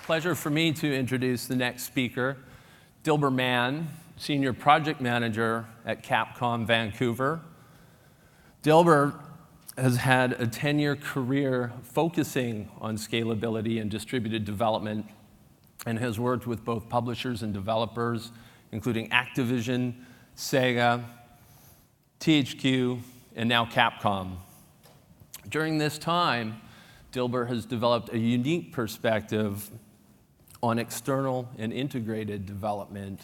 Pleasure for me to introduce the next speaker, Dilber Mann, Senior Project Manager at Capcom Vancouver. Dilber has had a 10-year career focusing on scalability and distributed development and has worked with both publishers and developers, including Activision, Sega, THQ, and now Capcom. During this time, Dilber has developed a unique perspective on external and integrated development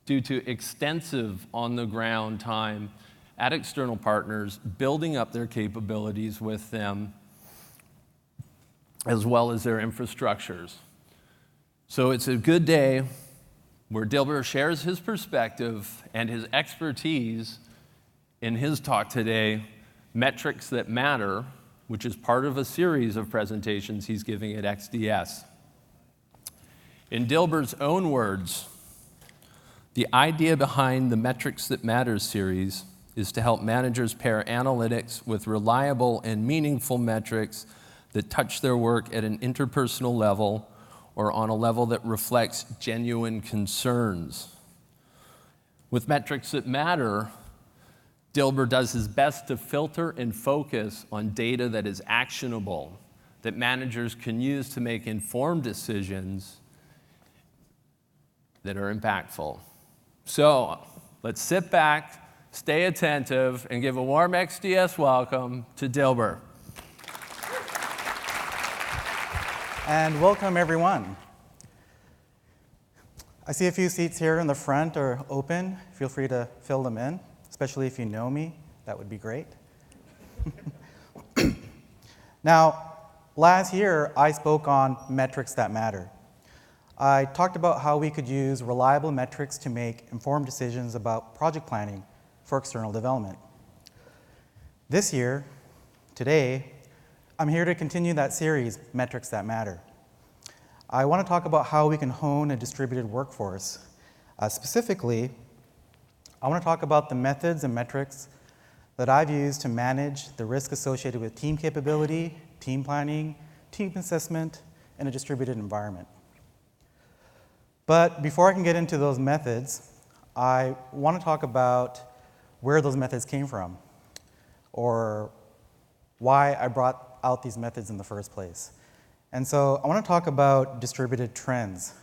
due to extensive on-the-ground time at external partners, building up their capabilities with them, as well as their infrastructures. So it's a good day where Dilber shares his perspective and his expertise in his talk today, Metrics That Matter, which is part of a series of presentations he's giving at XDS. In Dilber's own words, the idea behind the Metrics That Matter series is to help managers pair analytics with reliable and meaningful metrics that touch their work at an interpersonal level or on a level that reflects genuine concerns. With Metrics That Matter, Dilber does his best to filter and focus on data that is actionable, that managers can use to make informed decisions that are impactful. So let's sit back, stay attentive, and give a warm XDS welcome to Dilber. And welcome, everyone. I see a few seats here in the front are open. Feel free to fill them in, especially if you know me. That would be great. Now, last year, I spoke on metrics that matter. I talked about how we could use reliable metrics to make informed decisions about project planning for external development. This year, today, I'm here to continue that series, Metrics That Matter. I want to talk about how we can hone a distributed workforce. Specifically, I want to talk about the methods and metrics that I've used to manage the risk associated with team capability, team planning, team assessment, in a distributed environment. But before I can get into those methods, I want to talk about where those methods came from, or why I brought out these methods in the first place. And so I want to talk about distributed trends,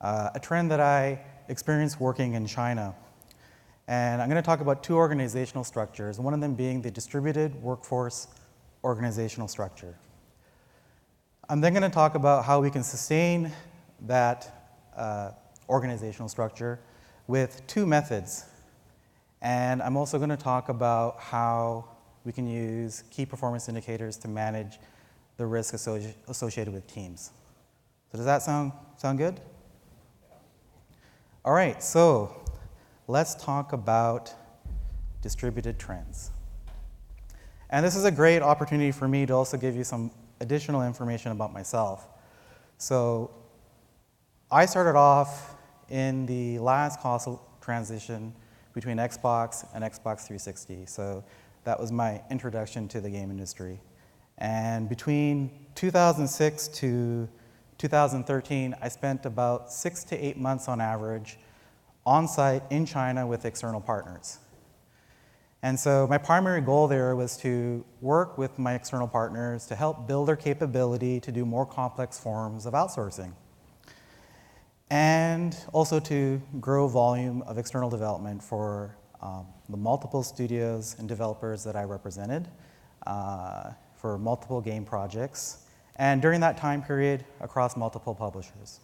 a trend that I experienced working in China. And I'm going to talk about two organizational structures, one of them being the distributed workforce organizational structure. I'm then going to talk about how we can sustain that organizational structure with two methods. And I'm also going to talk about how we can use key performance indicators to manage the risk associated with teams. So does that sound good? All right, so let's talk about distributed trends. And this is a great opportunity for me to also give you some additional information about myself. So I started off in the last console transition between Xbox and Xbox 360. So that was my introduction to the game industry. And between 2006 to 2013, I spent about 6 to 8 months on average on-site in China with external partners. And so my primary goal there was to work with my external partners to help build their capability to do more complex forms of outsourcing, and also to grow volume of external development for the multiple studios and developers that I represented for multiple game projects, and during that time period, across multiple publishers.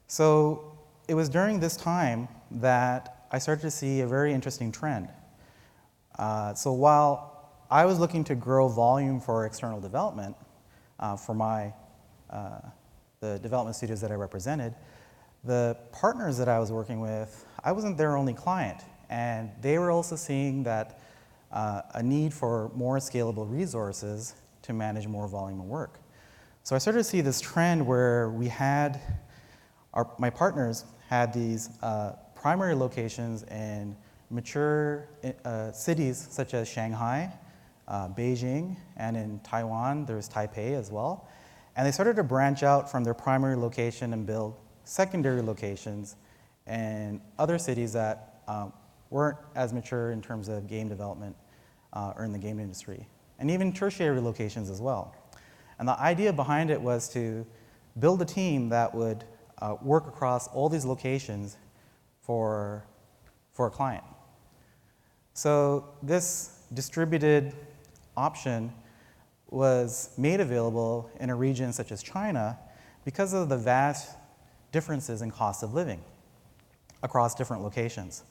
So it was during this time that I started to see a very interesting trend. So while I was looking to grow volume for external development for the development studios that I represented, the partners that I was working with, I wasn't their only client, and they were also seeing that a need for more scalable resources to manage more volume of work. So I started to see this trend where we had, my partners had these primary locations in mature cities such as Shanghai, Beijing, and in Taiwan, there's Taipei as well. And they started to branch out from their primary location and build secondary locations in other cities that weren't as mature in terms of game development or in the game industry, and even tertiary locations as well. And the idea behind it was to build a team that would work across all these locations for a client. So this distributed option was made available in a region such as China because of the vast differences in cost of living across different locations.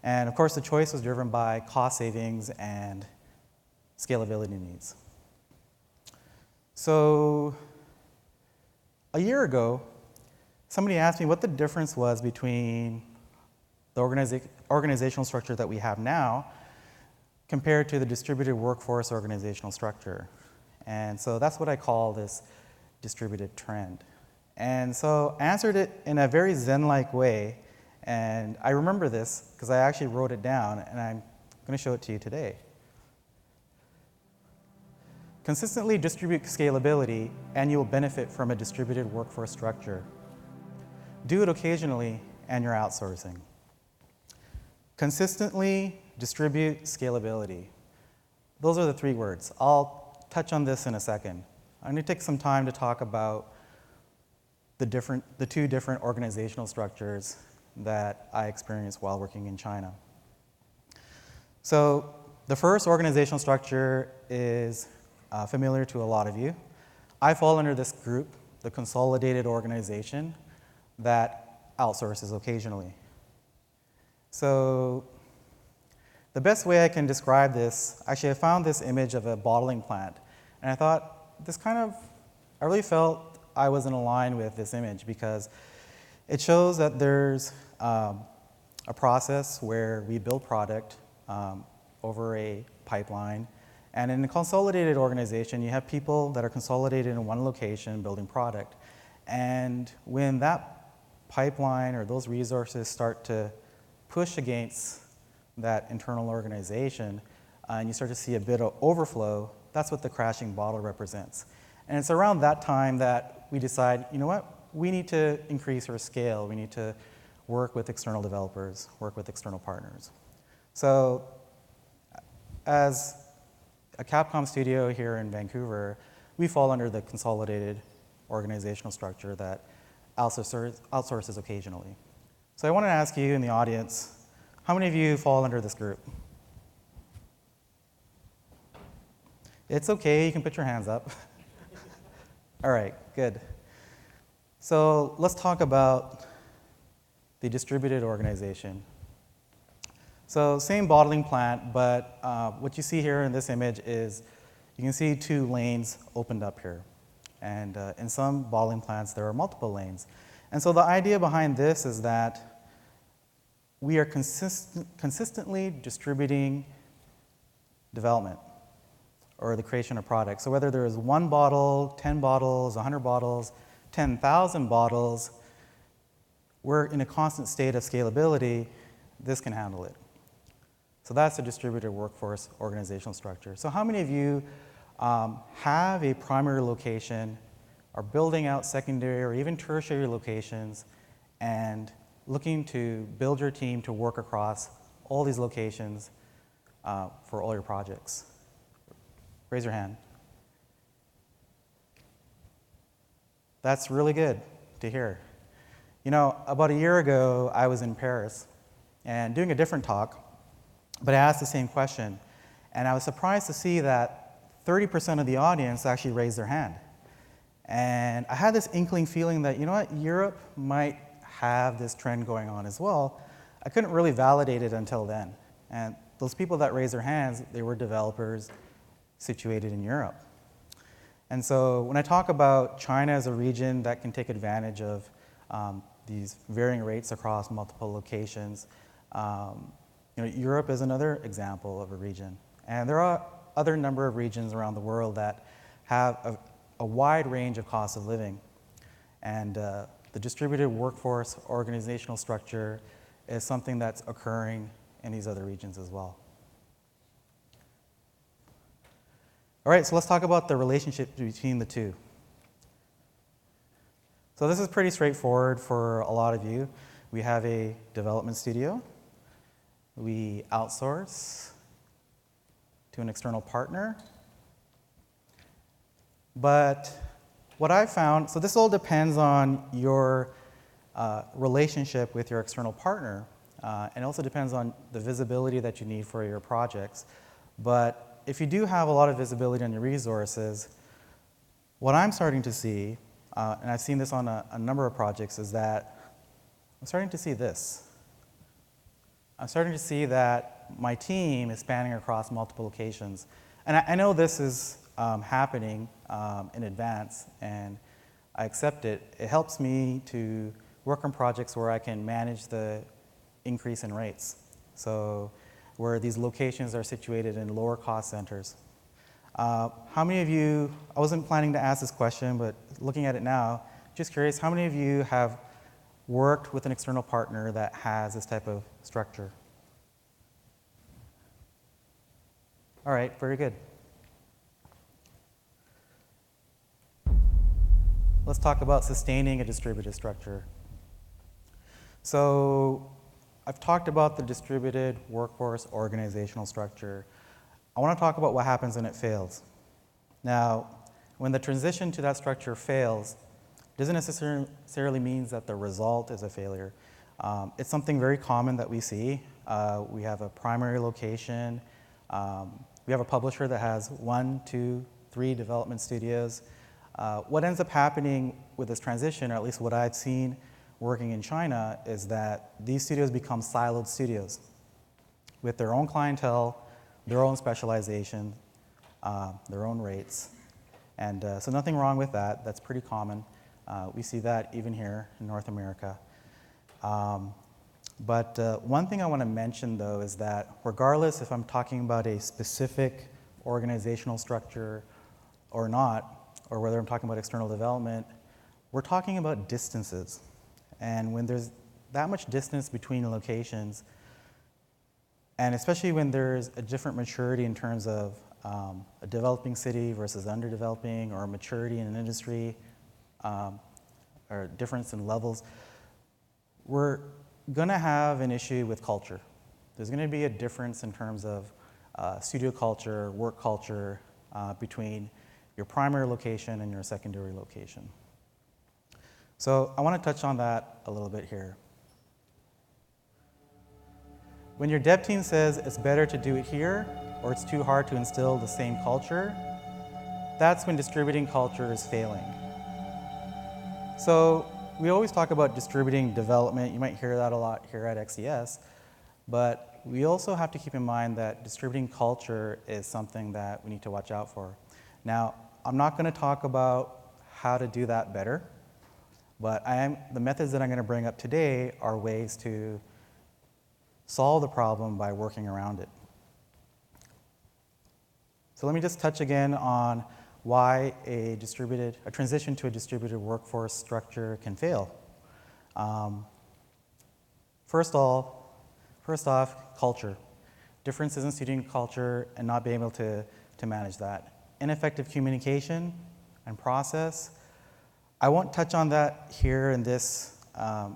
And of course, the choice was driven by cost savings and scalability needs. So a year ago, somebody asked me what the difference was between the organizational structure that we have now compared to the distributed workforce organizational structure. And so that's what I call this distributed trend. And so I answered it in a very Zen-like way, and I remember this because I actually wrote it down, and I'm going to show it to you today. Consistently distribute scalability, and you will benefit from a distributed workforce structure. Do it occasionally, and you're outsourcing. Consistently distribute scalability. Those are the 3 words. I'll touch on this in a second. I'm going to take some time to talk about the 2 different organizational structures that I experienced while working in China. So the first organizational structure is familiar to a lot of you. I fall under this group, the consolidated organization that outsources occasionally. So the best way I can describe this, actually I found this image of a bottling plant, and I thought I really felt I was in line with this image because it shows that there's a process where we build product over a pipeline, and in a consolidated organization, you have people that are consolidated in one location building product, and when that pipeline or those resources start to push against that internal organization, and you start to see a bit of overflow, that's what the crashing bottle represents. And it's around that time that we decide, you know what, we need to increase our scale. We need to work with external developers, work with external partners. So as a Capcom studio here in Vancouver, we fall under the consolidated organizational structure that outsources occasionally. So I want to ask you in the audience, how many of you fall under this group? It's okay, you can put your hands up. All right, good. So let's talk about the distributed organization. So same bottling plant, but what you see here in this image is you can see 2 lanes opened up here. And in some bottling plants, there are multiple lanes. And so the idea behind this is that we are consistently distributing development or the creation of products. So whether there is 1 bottle, 10 bottles, 100 bottles, 10,000 bottles, we're in a constant state of scalability. This can handle it. So that's a distributed workforce organizational structure. So how many of you have a primary location, are building out secondary or even tertiary locations, and looking to build your team to work across all these locations for all your projects? Raise your hand. That's really good to hear. You know, about a year ago, I was in Paris and doing a different talk, but I asked the same question, and I was surprised to see that 30% of the audience actually raised their hand. And I had this inkling feeling that, you know what, Europe might have this trend going on as well. I couldn't really validate it until then. And those people that raised their hands, they were developers situated in Europe. And so when I talk about China as a region that can take advantage of these varying rates across multiple locations, you know, Europe is another example of a region. And there are other number of regions around the world that have a wide range of cost of living. And the distributed workforce organizational structure is something that's occurring in these other regions as well. All right, so let's talk about the relationship between the two. So this is pretty straightforward for a lot of you. We have a development studio. We outsource to an external partner. But what I found, so this all depends on your relationship with your external partner, and also depends on the visibility that you need for your projects. But if you do have a lot of visibility on your resources, what I'm starting to see, and I've seen this on a number of projects, is that I'm starting to see this. I'm starting to see that my team is spanning across multiple locations. And I know this is happening in advance, and I accept it. It helps me to work on projects where I can manage the increase in rates. So where these locations are situated in lower cost centers. How many of you, I wasn't planning to ask this question, but looking at it now, just curious, how many of you have worked with an external partner that has this type of structure? All right, very good. Let's talk about sustaining a distributed structure. So I've talked about the distributed workforce organizational structure. I want to talk about what happens when it fails. Now, when the transition to that structure fails, doesn't necessarily mean that the result is a failure. It's something very common that we see. We have a primary location. We have a publisher that has 1, 2, 3 development studios. What ends up happening with this transition, or at least what I've seen working in China, is that these studios become siloed studios with their own clientele, their own specialization, their own rates. And so nothing wrong with that. That's pretty common. We see that even here in North America. But one thing I want to mention, though, is that regardless if I'm talking about a specific organizational structure or not, or whether I'm talking about external development, we're talking about distances. And when there's that much distance between locations, and especially when there's a different maturity in terms of a developing city versus underdeveloping, or maturity in an industry, or difference in levels, we're going to have an issue with culture. There's going to be a difference in terms of studio culture, work culture, between your primary location and your secondary location. So I want to touch on that a little bit here. When your dev team says it's better to do it here, or it's too hard to instill the same culture, that's when distributing culture is failing. So we always talk about distributing development. You might hear that a lot here at XDS, but we also have to keep in mind that distributing culture is something that we need to watch out for. Now, I'm not going to talk about how to do that better, but the methods that I'm going to bring up today are ways to solve the problem by working around it. So let me just touch again on why a transition to a distributed workforce structure can fail. First off, culture. Differences in student culture and not being able to manage that. Ineffective communication and process. I won't touch on that here in this,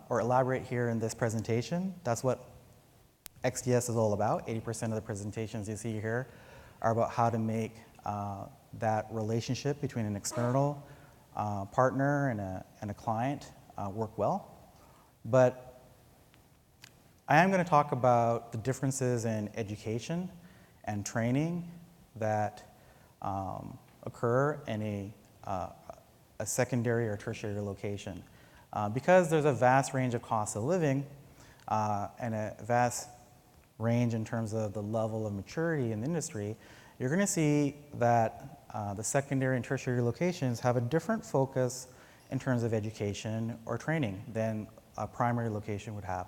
or elaborate here in this presentation. That's what XDS is all about. 80% of the presentations you see here are about how to make that relationship between an external partner and a client work well. But I am going to talk about the differences in education and training that occur in a secondary or tertiary location. Because there's a vast range of costs of living and a vast range in terms of the level of maturity in the industry, you're going to see that the secondary and tertiary locations have a different focus in terms of education or training than a primary location would have.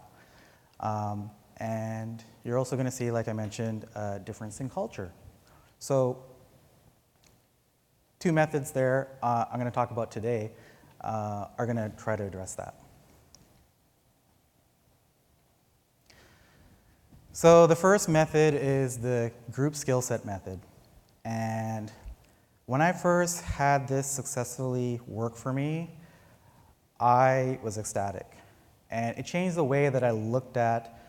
And you're also going to see, like I mentioned, a difference in culture. So 2 methods there I'm going to talk about today are going to try to address that. So the first method is the group skill set method. And when I first had this successfully work for me, I was ecstatic. And it changed the way that I looked at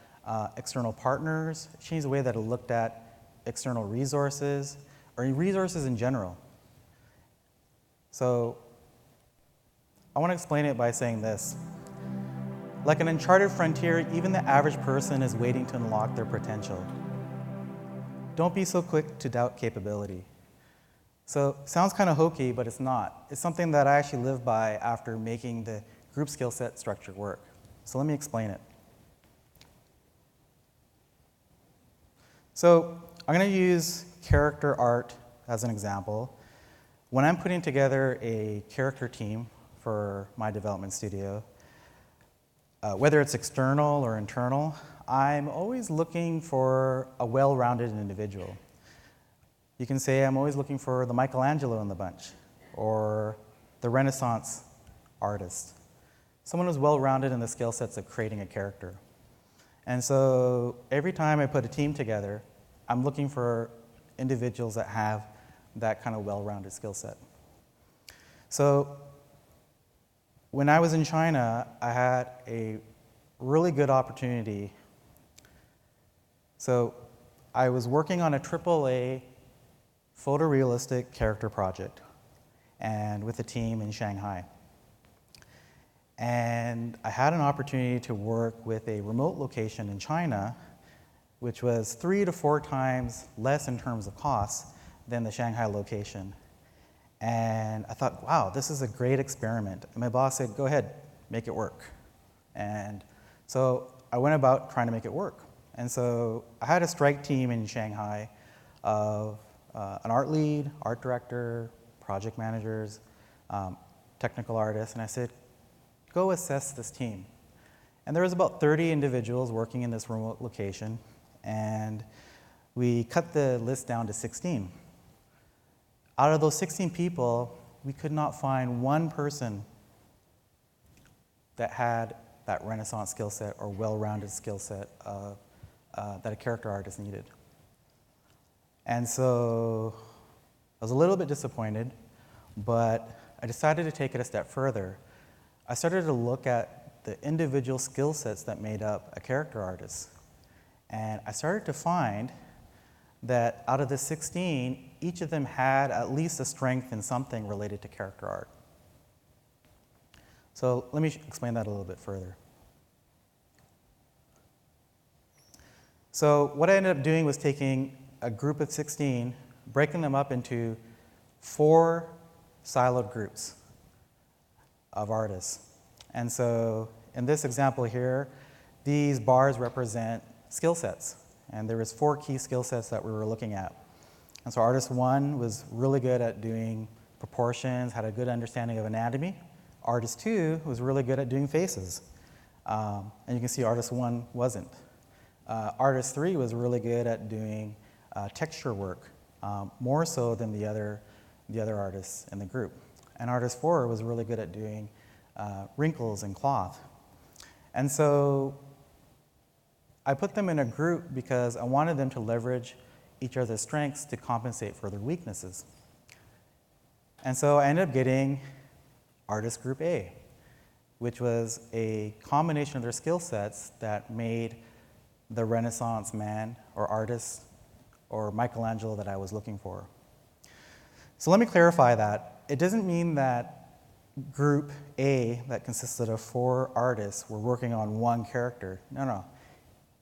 external partners, it changed the way that I looked at external resources, or resources in general. So I want to explain it by saying this. Like an uncharted frontier, even the average person is waiting to unlock their potential. Don't be so quick to doubt capability. So it sounds kind of hokey, but it's not. It's something that I actually live by after making the group skill set structure work. So let me explain it. So I'm going to use character art as an example. When I'm putting together a character team for my development studio, whether it's external or internal, I'm always looking for a well-rounded individual. You can say I'm always looking for the Michelangelo in the bunch, or the Renaissance artist, someone who's well-rounded in the skill sets of creating a character. And so every time I put a team together, I'm looking for individuals that have that kind of well-rounded skill set. So when I was in China, I had a really good opportunity. So I was working on a AAA photorealistic character project and with a team in Shanghai. And I had an opportunity to work with a remote location in China, which was 3 to 4 times less in terms of costs than the Shanghai location. And I thought, wow, this is a great experiment. And my boss said, go ahead, make it work. And so I went about trying to make it work. And so I had a strike team in Shanghai of an art lead, art director, project managers, technical artists, and I said, go assess this team. And there was about 30 individuals working in this remote location, and we cut the list down to 16. Out of those 16 people, we could not find one person that had that Renaissance skill set or well-rounded skill set that a character artist needed. And so I was a little bit disappointed, but I decided to take it a step further. I started to look at the individual skill sets that made up a character artist. And I started to find that out of the 16, each of them had at least a strength in something related to character art. So let me explain that a little bit further. So what I ended up doing was taking a group of 16, breaking them up into 4 siloed groups of artists. And so in this example here, these bars represent skill sets. And there was 4 key skill sets that we were looking at. And so artist 1 was really good at doing proportions, had a good understanding of anatomy. Artist 2 was really good at doing faces. And you can see artist 1 wasn't. Artist 3 was really good at doing texture work, more so than the other artists in the group. And artist 4 was really good at doing wrinkles and cloth. And so I put them in a group because I wanted them to leverage each other's strengths to compensate for their weaknesses. And so I ended up getting artist group A, which was a combination of their skill sets that made the Renaissance man or artist or Michelangelo that I was looking for. So let me clarify that. It doesn't mean that group A, that consisted of 4 artists, were working on one character. No.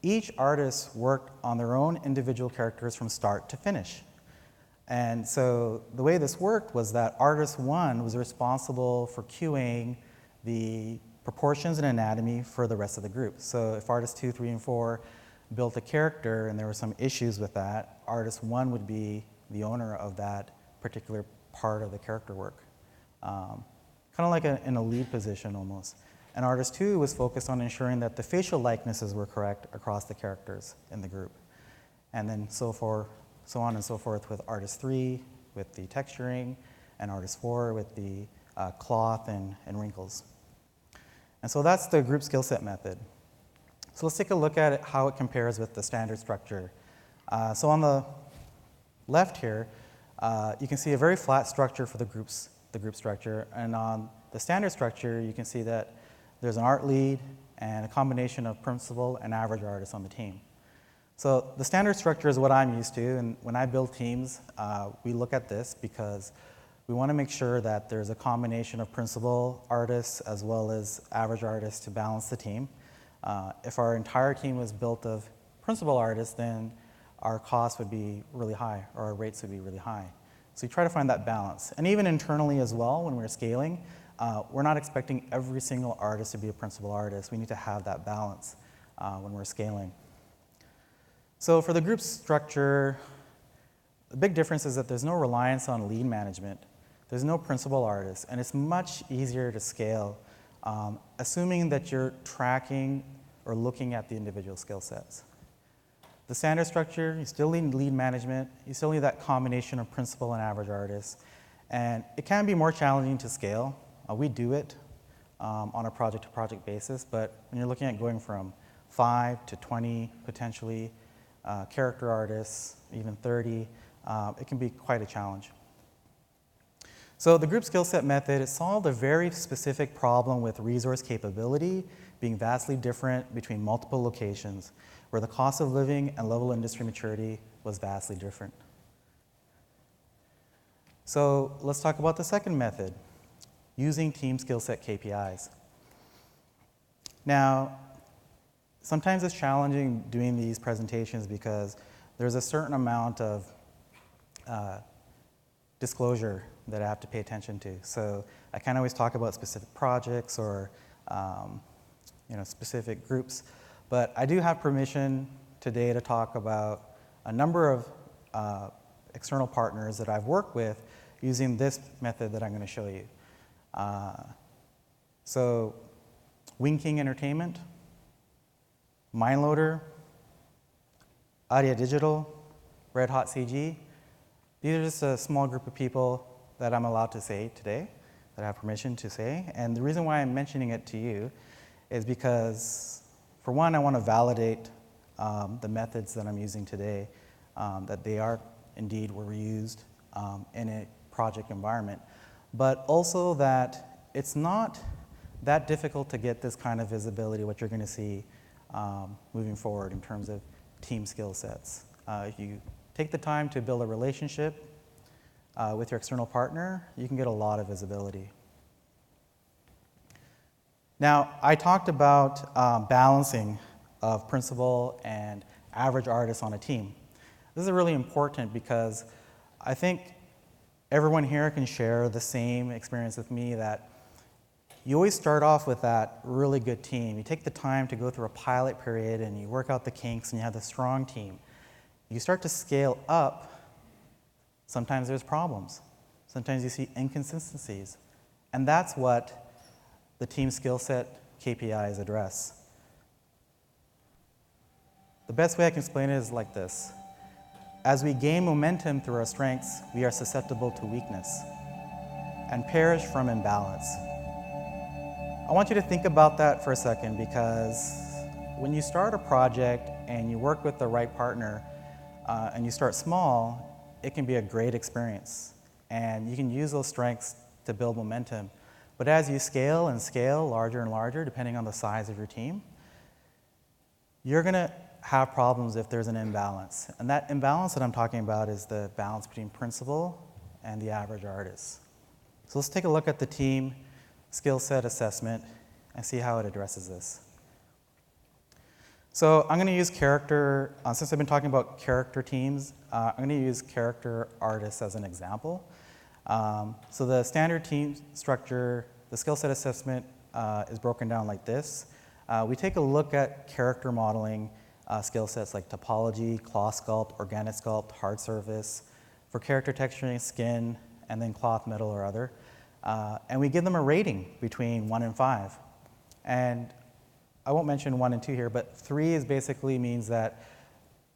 Each artist worked on their own individual characters from start to finish. And so the way this worked was that artist 1 was responsible for cueing the proportions and anatomy for the rest of the group. So if artist 2, 3, and 4 built a character and there were some issues with that, artist 1 would be the owner of that particular part of the character work. Kind of like in a lead position almost. And artist 2 was focused on ensuring that the facial likenesses were correct across the characters in the group. And then so on and so forth with artist 3 with the texturing, and artist 4 with the cloth and wrinkles. And so that's the group skill set method. So let's take a look at it, how it compares with the standard structure. So on the left here, you can see a very flat structure for the groups the group structure. And on the standard structure, you can see that there's an art lead and a combination of principal and average artists on the team. So the standard structure is what I'm used to, and when I build teams, we look at this because we want to make sure that there's a combination of principal artists as well as average artists to balance the team. If our entire team was built of principal artists, then our costs would be really high, or our rates would be really high. So we try to find that balance. And even internally as well, when we're scaling, we're not expecting every single artist to be a principal artist. We need to have that balance when we're scaling. So for the group structure, the big difference is that there's no reliance on lead management. There's no principal artists, and it's much easier to scale, assuming that you're tracking or looking at the individual skill sets. The standard structure, you still need lead management. You still need that combination of principal and average artists. And it can be more challenging to scale. We do it on a project-to-project basis, but when you're looking at going from 5 to 20, potentially, character artists, even 30, it can be quite a challenge. So the group skill set method, it solved a very specific problem with resource capability being vastly different between multiple locations, where the cost of living and level of industry maturity was vastly different. So let's talk about the second method, using team skill set KPIs. Now, sometimes it's challenging doing these presentations because there's a certain amount of disclosure that I have to pay attention to. So I can't always talk about specific projects or specific groups, but I do have permission today to talk about a number of external partners that I've worked with using this method that I'm going to show you. So Wing King Entertainment, Mindloader, Audio Digital, Red Hot CG. These are just a small group of people that I'm allowed to say today, that I have permission to say. And the reason why I'm mentioning it to you is because, for one, I want to validate the methods that I'm using today, that they are indeed were used in a project environment, but also that it's not that difficult to get this kind of visibility, what you're going to see moving forward in terms of team skill sets. If you take the time to build a relationship with your external partner, you can get a lot of visibility. Now, I talked about balancing of principal and average artists on a team. This is really important because I think everyone here can share the same experience with me that you always start off with that really good team. You take the time to go through a pilot period and you work out the kinks and you have a strong team. You start to scale up, sometimes there's problems. Sometimes you see inconsistencies. And that's what the team skill set KPIs address. The best way I can explain it is like this. As we gain momentum through our strengths, we are susceptible to weakness and perish from imbalance. I want you to think about that for a second, because when you start a project and you work with the right partner and you start small, it can be a great experience. And you can use those strengths to build momentum. But as you scale and scale larger and larger, depending on the size of your team, you're going to have problems if there's an imbalance. And that imbalance that I'm talking about is the balance between principal and the average artist. So let's take a look at the team skill set assessment and see how it addresses this. So I'm going to use character, since I've been talking about character teams, I'm going to use character artists as an example. So the standard team structure, the skill set assessment is broken down like this. We take a look at character modeling skill sets like topology, cloth sculpt, organic sculpt, hard surface, for character texturing, skin, and then cloth, metal, or other. And we give them a rating between 1 and 5. And I won't mention 1 and 2 here, but 3 is basically means that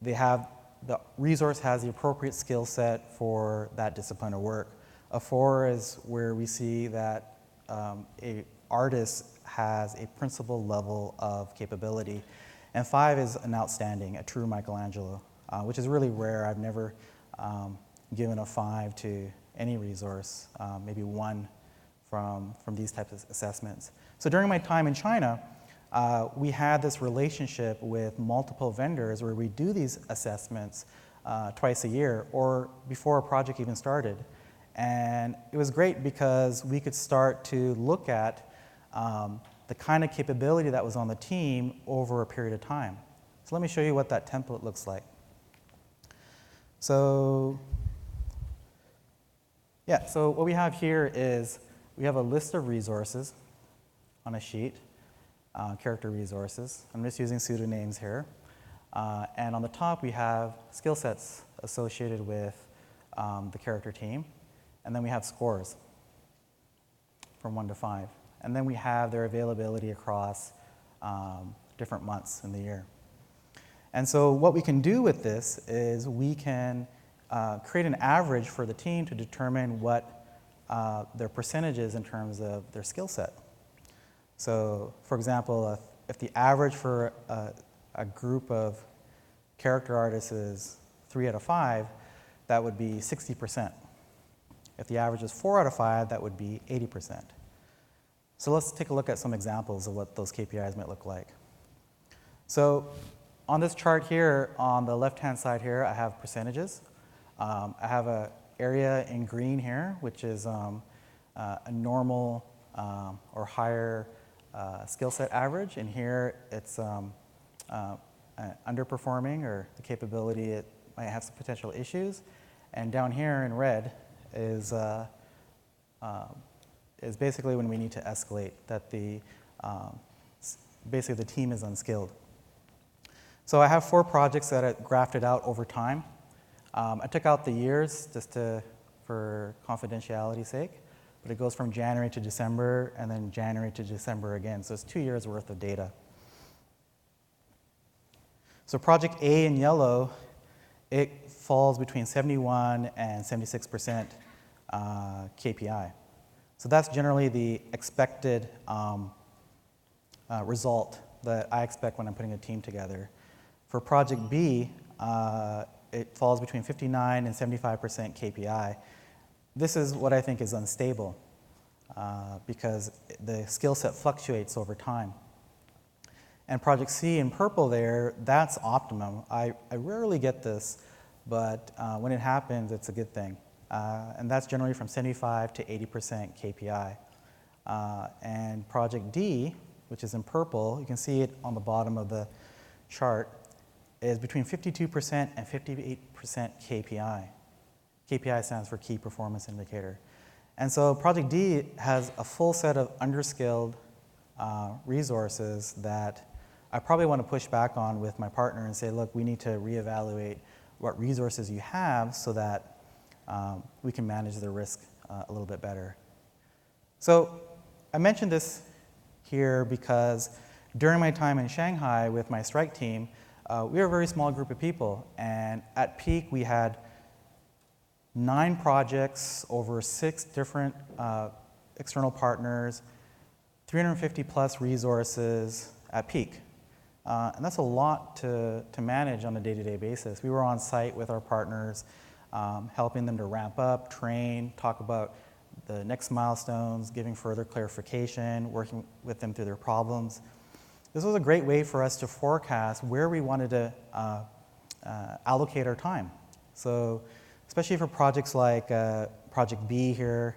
the resource has the appropriate skill set for that discipline of work. A 4 is where we see that a artist has a principal level of capability. And 5 is an outstanding, a true Michelangelo, which is really rare. I've never given a 5 to any resource, maybe one from these types of assessments. So during my time in China, we had this relationship with multiple vendors where we do these assessments twice a year or before a project even started. And it was great because we could start to look at the kind of capability that was on the team over a period of time. So let me show you what that template looks like. So yeah, so what we have here is we have a list of resources on a sheet, character resources. I'm just using pseudonyms here. And on the top, we have skill sets associated with the character team. And then we have scores from 1 to 5. And then we have their availability across different months in the year. And so what we can do with this is we can create an average for the team to determine what their percentage is in terms of their skill set. So for example, if the average for a group of character artists is 3 out of 5, that would be 60%. If the average is 4 out of 5, that would be 80%. So let's take a look at some examples of what those KPIs might look like. So on this chart here, on the left-hand side here, I have percentages. I have an area in green here, which is a normal or higher skill set average. And here it's underperforming, or the capability, it might have some potential issues. And down here in red is basically when we need to escalate, that basically the team is unskilled. So I have 4 projects that I graphed out over time. I took out the years just for confidentiality's sake, but it goes from January to December and then January to December again. So it's 2 years worth of data. So project A in yellow, it falls between 71 and 76% KPI. So that's generally the expected result that I expect when I'm putting a team together. For project B, it falls between 59 and 75% KPI. This is what I think is unstable because the skill set fluctuates over time. And project C in purple there, that's optimum. I rarely get this, but when it happens, it's a good thing. And that's generally from 75 to 80% KPI. And project D, which is in purple, you can see it on the bottom of the chart, is between 52% and 58% KPI. KPI stands for Key Performance Indicator. And so project D has a full set of underskilled resources that I probably want to push back on with my partner and say, look, we need to reevaluate what resources you have so that we can manage the risk a little bit better. So I mentioned this here because during my time in Shanghai with my strike team, we were a very small group of people, and at peak we had 9 projects over 6 different external partners, 350 plus resources at peak. And that's a lot to manage on a day-to-day basis. We were on site with our partners, helping them to ramp up, train, talk about the next milestones, giving further clarification, working with them through their problems. This was a great way for us to forecast where we wanted to allocate our time. So especially for projects like Project B here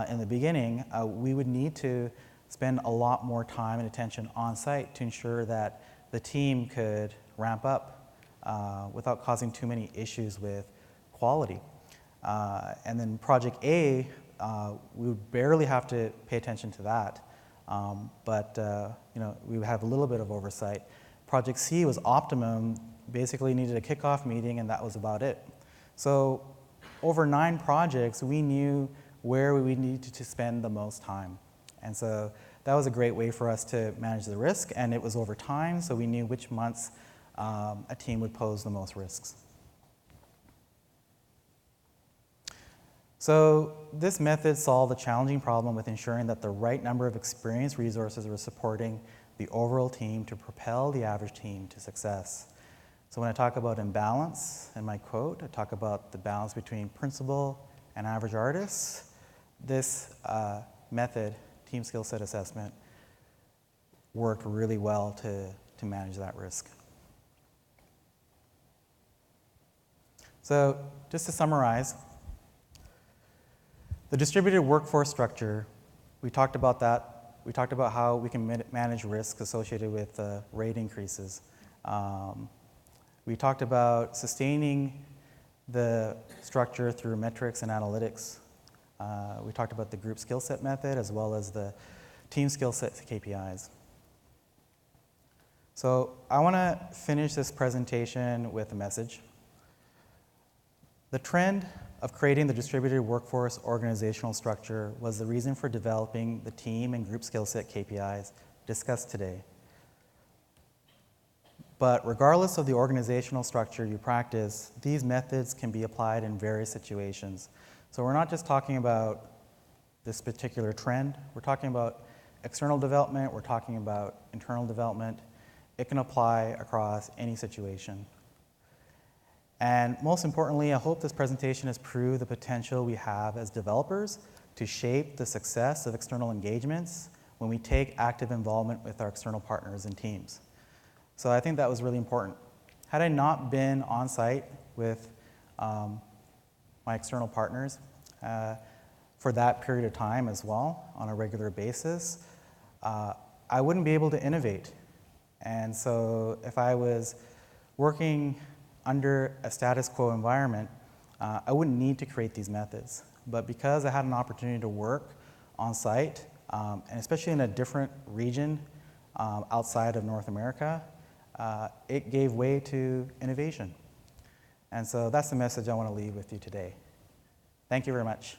in the beginning, we would need to spend a lot more time and attention on site to ensure that the team could ramp up without causing too many issues with quality. And then Project A, we would barely have to pay attention to that. But we would have a little bit of oversight. Project C was optimum, basically needed a kickoff meeting, and that was about it. So over 9 projects, we knew where we needed to spend the most time. And so that was a great way for us to manage the risk, and it was over time, so we knew which months a team would pose the most risks. So this method solved the challenging problem with ensuring that the right number of experienced resources were supporting the overall team to propel the average team to success. So when I talk about imbalance in my quote, I talk about the balance between principal and average artists, this method, team skill set assessment, worked really well to manage that risk. So just to summarize, the distributed workforce structure, we talked about that. We talked about how we can manage risks associated with rate increases. We talked about sustaining the structure through metrics and analytics. We talked about the group skill set method as well as the team skill set KPIs. So I want to finish this presentation with a message. The trend of creating the distributed workforce organizational structure was the reason for developing the team and group skill set KPIs discussed today. But regardless of the organizational structure you practice, these methods can be applied in various situations. So we're not just talking about this particular trend. We're talking about external development. We're talking about internal development. It can apply across any situation. And most importantly, I hope this presentation has proved the potential we have as developers to shape the success of external engagements when we take active involvement with our external partners and teams. So I think that was really important. Had I not been on site with my external partners for that period of time as well on a regular basis, I wouldn't be able to innovate. And so if I was working under a status quo environment, I wouldn't need to create these methods. But because I had an opportunity to work on site, and especially in a different region outside of North America, it gave way to innovation. And so that's the message I want to leave with you today. Thank you very much.